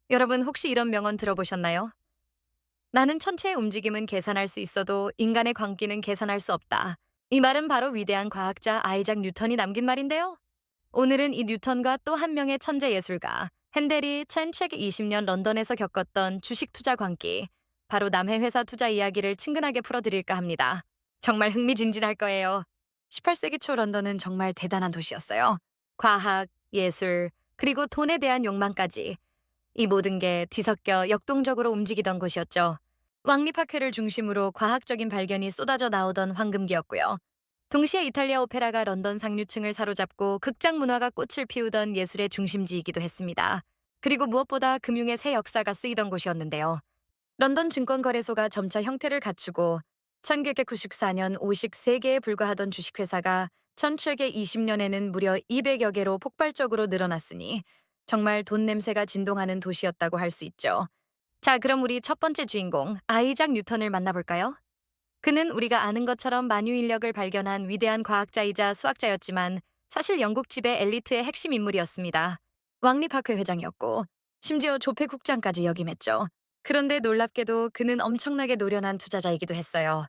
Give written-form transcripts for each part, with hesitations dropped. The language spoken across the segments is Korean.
여러분 혹시 이런 명언 들어보셨나요? 나는 천체의 움직임은 계산할 수 있어도 인간의 광기는 계산할 수 없다. 이 말은 바로 위대한 과학자 아이작 뉴턴이 남긴 말인데요. 오늘은 이 뉴턴과 또 한 명의 천재 예술가 핸델이 1720년 런던에서 겪었던 주식 투자 광기, 바로 남해 회사 투자 이야기를 친근하게 풀어드릴까 합니다. 정말 흥미진진할 거예요. 18세기 초 런던은 정말 대단한 도시였어요. 과학, 예술, 그리고 돈에 대한 욕망까지 이 모든 게 뒤섞여 역동적으로 움직이던 곳이었죠. 왕립학회를 중심으로 과학적인 발견이 쏟아져 나오던 황금기였고요. 동시에 이탈리아 오페라가 런던 상류층을 사로잡고 극장 문화가 꽃을 피우던 예술의 중심지이기도 했습니다. 그리고 무엇보다 금융의 새 역사가 쓰이던 곳이었는데요. 런던 증권거래소가 점차 형태를 갖추고 1994년 53개에 불과하던 주식회사가 1720년에는 무려 200여 개로 폭발적으로 늘어났으니 정말 돈 냄새가 진동하는 도시였다고 할 수 있죠. 자, 그럼 우리 첫 번째 주인공 아이작 뉴턴을 만나볼까요? 그는 우리가 아는 것처럼 만유인력을 발견한 위대한 과학자이자 수학자였지만 사실 영국 지배 엘리트의 핵심 인물이었습니다. 왕립학회 회장이었고 심지어 조폐국장까지 역임했죠. 그런데 놀랍게도 그는 엄청나게 노련한 투자자이기도 했어요.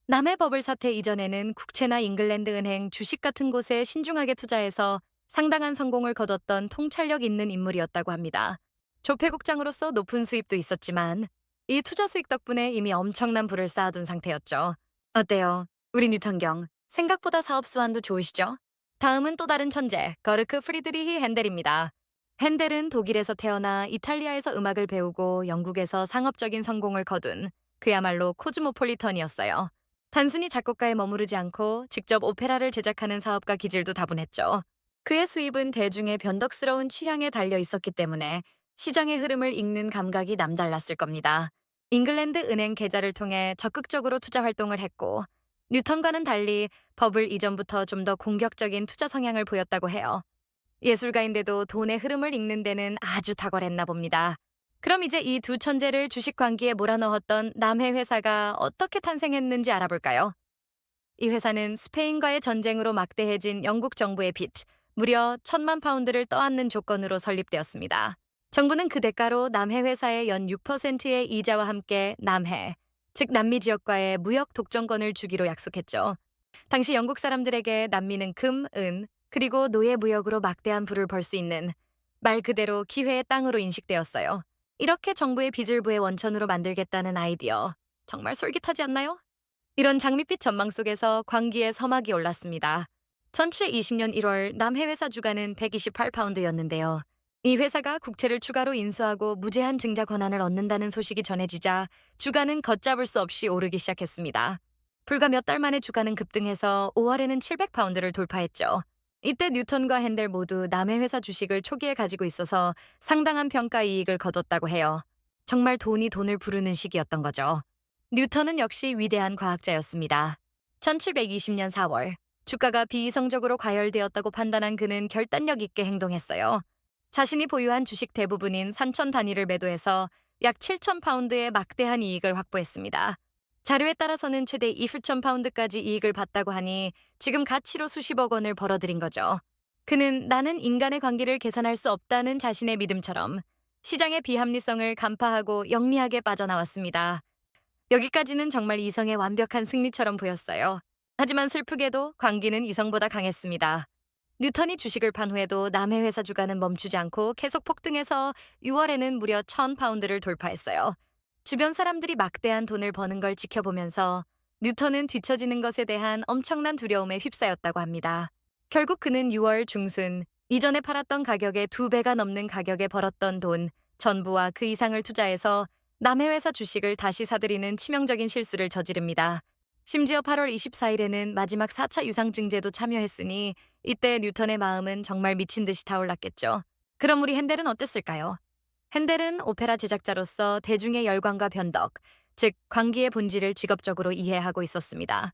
남의 버블 사태 이전에는 국채나 잉글랜드 은행, 주식 같은 곳에 신중하게 투자해서 상당한 성공을 거뒀던 통찰력 있는 인물이었다고 합니다. 조폐국장으로서 높은 수입도 있었지만 이 투자 수익 덕분에 이미 엄청난 부를 쌓아둔 상태였죠. 어때요? 우리 뉴턴경. 생각보다 사업 수완도 좋으시죠? 다음은 또 다른 천재, 거르크 프리드리히 핸델입니다. 핸델은 독일에서 태어나 이탈리아에서 음악을 배우고 영국에서 상업적인 성공을 거둔 그야말로 코즈모폴리턴이었어요. 단순히 작곡가에 머무르지 않고 직접 오페라를 제작하는 사업가 기질도 다분했죠. 그의 수입은 대중의 변덕스러운 취향에 달려 있었기 때문에 시장의 흐름을 읽는 감각이 남달랐을 겁니다. 잉글랜드 은행 계좌를 통해 적극적으로 투자 활동을 했고 뉴턴과는 달리 버블 이전부터 좀 더 공격적인 투자 성향을 보였다고 해요. 예술가인데도 돈의 흐름을 읽는 데는 아주 탁월했나 봅니다. 그럼 이제 이 두 천재를 주식 관기에 몰아넣었던 남해 회사가 어떻게 탄생했는지 알아볼까요? 이 회사는 스페인과의 전쟁으로 막대해진 영국 정부의 빚, 무려 1,000만 파운드를 떠안는 조건으로 설립되었습니다. 정부는 그 대가로 남해 회사의 연 6%의 이자와 함께 남해, 즉 남미 지역과의 무역 독점권을 주기로 약속했죠. 당시 영국 사람들에게 남미는 금, 은, 그리고 노예 무역으로 막대한 부를 벌 수 있는 말 그대로 기회의 땅으로 인식되었어요. 이렇게 정부의 빚을 부의 원천으로 만들겠다는 아이디어. 정말 솔깃하지 않나요? 이런 장밋빛 전망 속에서 광기의 서막이 올랐습니다. 1720년 1월 남해 회사 주가는 128파운드였는데요. 이 회사가 국채를 추가로 인수하고 무제한 증자 권한을 얻는다는 소식이 전해지자 주가는 걷잡을 수 없이 오르기 시작했습니다. 불과 몇 달 만에 주가는 급등해서 5월에는 700파운드를 돌파했죠. 이때 뉴턴과 핸델 모두 남해 회사 주식을 초기에 가지고 있어서 상당한 평가 이익을 거뒀다고 해요. 정말 돈이 돈을 부르는 시기였던 거죠. 뉴턴은 역시 위대한 과학자였습니다. 1720년 4월, 주가가 비이성적으로 과열되었다고 판단한 그는 결단력 있게 행동했어요. 자신이 보유한 주식 대부분인 산천 단위를 매도해서 약 7,000파운드의 막대한 이익을 확보했습니다. 자료에 따라서는 최대 2,000파운드까지 이익을 봤다고 하니 지금 가치로 수십억 원을 벌어들인 거죠. 그는 나는 인간의 관계를 계산할 수 없다는 자신의 믿음처럼 시장의 비합리성을 간파하고 영리하게 빠져나왔습니다. 여기까지는 정말 이성의 완벽한 승리처럼 보였어요. 하지만 슬프게도 광기는 이성보다 강했습니다. 뉴턴이 주식을 판 후에도 남의 회사 주가는 멈추지 않고 계속 폭등해서 6월에는 무려 1,000파운드를 돌파했어요. 주변 사람들이 막대한 돈을 버는 걸 지켜보면서 뉴턴은 뒤처지는 것에 대한 엄청난 두려움에 휩싸였다고 합니다. 결국 그는 6월 중순 이전에 팔았던 가격의 2배가 넘는 가격에 벌었던 돈 전부와 그 이상을 투자해서 남의 회사 주식을 다시 사들이는 치명적인 실수를 저지릅니다. 심지어 8월 24일에는 마지막 4차 유상증제도 참여했으니 이때 뉴턴의 마음은 정말 미친 듯이 타올랐겠죠. 그럼 우리 핸델은 어땠을까요? 핸델은 오페라 제작자로서 대중의 열광과 변덕, 즉 광기의 본질을 직업적으로 이해하고 있었습니다.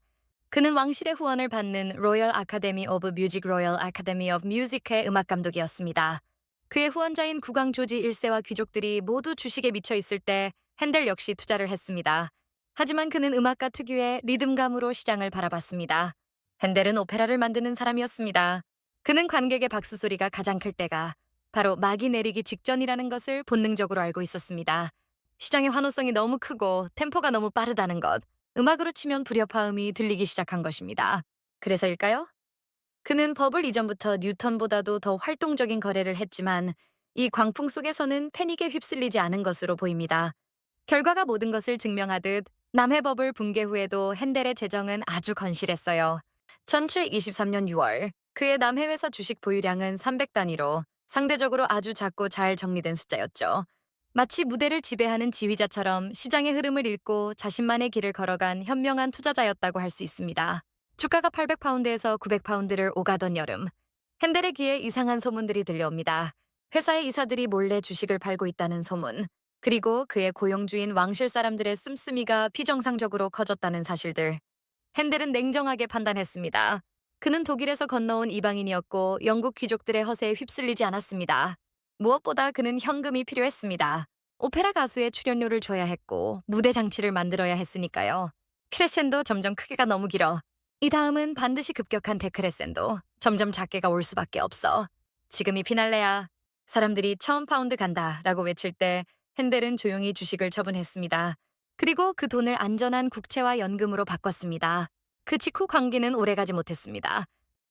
그는 왕실의 후원을 받는 로열 아카데미 오브 뮤직 로열 아카데미 오브 뮤직의 음악 감독이었습니다. 그의 후원자인 국왕 조지 1세와 귀족들이 모두 주식에 미쳐 있을 때 핸델 역시 투자를 했습니다. 하지만 그는 음악가 특유의 리듬감으로 시장을 바라봤습니다. 핸델은 오페라를 만드는 사람이었습니다. 그는 관객의 박수 소리가 가장 클 때가 바로 막이 내리기 직전이라는 것을 본능적으로 알고 있었습니다. 시장의 환호성이 너무 크고 템포가 너무 빠르다는 것, 음악으로 치면 불협화음이 들리기 시작한 것입니다. 그래서일까요? 그는 버블 이전부터 뉴턴보다도 더 활동적인 거래를 했지만 이 광풍 속에서는 패닉에 휩쓸리지 않은 것으로 보입니다. 결과가 모든 것을 증명하듯 남해 버블 붕괴 후에도 핸델의 재정은 아주 건실했어요. 1723년 6월 그의 남해회사 주식 보유량은 300단위로 상대적으로 아주 작고 잘 정리된 숫자였죠. 마치 무대를 지배하는 지휘자처럼 시장의 흐름을 읽고 자신만의 길을 걸어간 현명한 투자자였다고 할 수 있습니다. 주가가 800파운드에서 900파운드를 오가던 여름, 핸델의 귀에 이상한 소문들이 들려옵니다. 회사의 이사들이 몰래 주식을 팔고 있다는 소문, 그리고 그의 고용주인 왕실 사람들의 씀씀이가 비정상적으로 커졌다는 사실들. 핸델은 냉정하게 판단했습니다. 그는 독일에서 건너온 이방인이었고 영국 귀족들의 허세에 휩쓸리지 않았습니다. 무엇보다 그는 현금이 필요했습니다. 오페라 가수의 출연료를 줘야 했고 무대 장치를 만들어야 했으니까요. 크레센도 점점 크기가 너무 길어. 이 다음은 반드시 급격한 데크레센도. 점점 작게가 올 수밖에 없어. 지금이 피날레야. 사람들이 1000파운드 간다 라고 외칠 때 핸델은 조용히 주식을 처분했습니다. 그리고 그 돈을 안전한 국채와 연금으로 바꿨습니다. 그 직후 광기는 오래가지 못했습니다.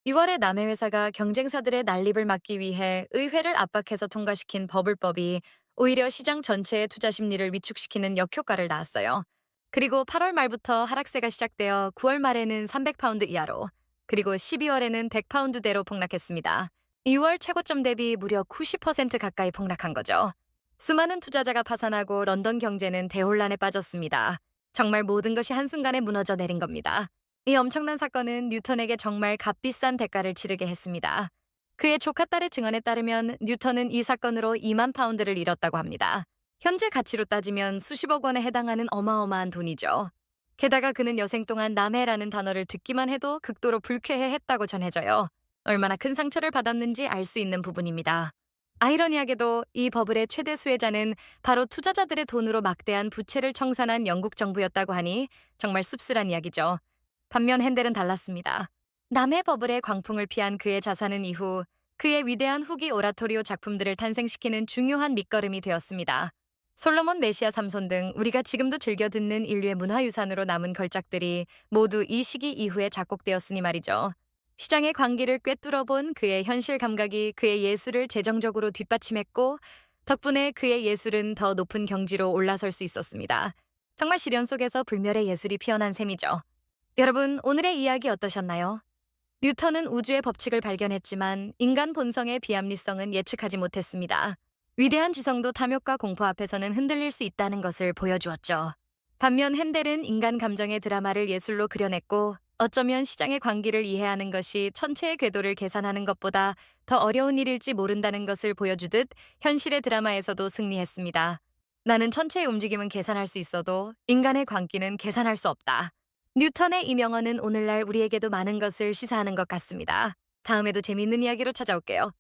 6월에 남해 회사가 경쟁사들의 난립을 막기 위해 의회를 압박해서 통과시킨 버블법이 오히려 시장 전체의 투자 심리를 위축시키는 역효과를 낳았어요. 그리고 8월 말부터 하락세가 시작되어 9월 말에는 300파운드 이하로, 그리고 12월에는 100파운드대로 폭락했습니다. 6월 최고점 대비 무려 90% 가까이 폭락한 거죠. 수많은 투자자가 파산하고 런던 경제는 대혼란에 빠졌습니다. 정말 모든 것이 한순간에 무너져 내린 겁니다. 이 엄청난 사건은 뉴턴에게 정말 값비싼 대가를 치르게 했습니다. 그의 조카딸의 증언에 따르면 뉴턴은 이 사건으로 2만 파운드를 잃었다고 합니다. 현재 가치로 따지면 수십억 원에 해당하는 어마어마한 돈이죠. 게다가 그는 여생 동안 남해라는 단어를 듣기만 해도 극도로 불쾌해했다고 전해져요. 얼마나 큰 상처를 받았는지 알 수 있는 부분입니다. 아이러니하게도 이 버블의 최대 수혜자는 바로 투자자들의 돈으로 막대한 부채를 청산한 영국 정부였다고 하니 정말 씁쓸한 이야기죠. 반면 핸델은 달랐습니다. 남해 버블의 광풍을 피한 그의 자산은 이후 그의 위대한 후기 오라토리오 작품들을 탄생시키는 중요한 밑거름이 되었습니다. 솔로몬 메시아 삼손 등 우리가 지금도 즐겨 듣는 인류의 문화유산으로 남은 걸작들이 모두 이 시기 이후에 작곡되었으니 말이죠. 시장의 광기를 꿰뚫어 본 그의 현실 감각이 그의 예술을 재정적으로 뒷받침했고 덕분에 그의 예술은 더 높은 경지로 올라설 수 있었습니다. 정말 시련 속에서 불멸의 예술이 피어난 셈이죠. 여러분, 오늘의 이야기 어떠셨나요? 뉴턴은 우주의 법칙을 발견했지만 인간 본성의 비합리성은 예측하지 못했습니다. 위대한 지성도 탐욕과 공포 앞에서는 흔들릴 수 있다는 것을 보여주었죠. 반면 핸델은 인간 감정의 드라마를 예술로 그려냈고 어쩌면 시장의 광기를 이해하는 것이 천체의 궤도를 계산하는 것보다 더 어려운 일일지 모른다는 것을 보여주듯 현실의 드라마에서도 승리했습니다. 나는 천체의 움직임은 계산할 수 있어도 인간의 광기는 계산할 수 없다. 뉴턴의 이 명언은 오늘날 우리에게도 많은 것을 시사하는 것 같습니다. 다음에도 재미있는 이야기로 찾아올게요.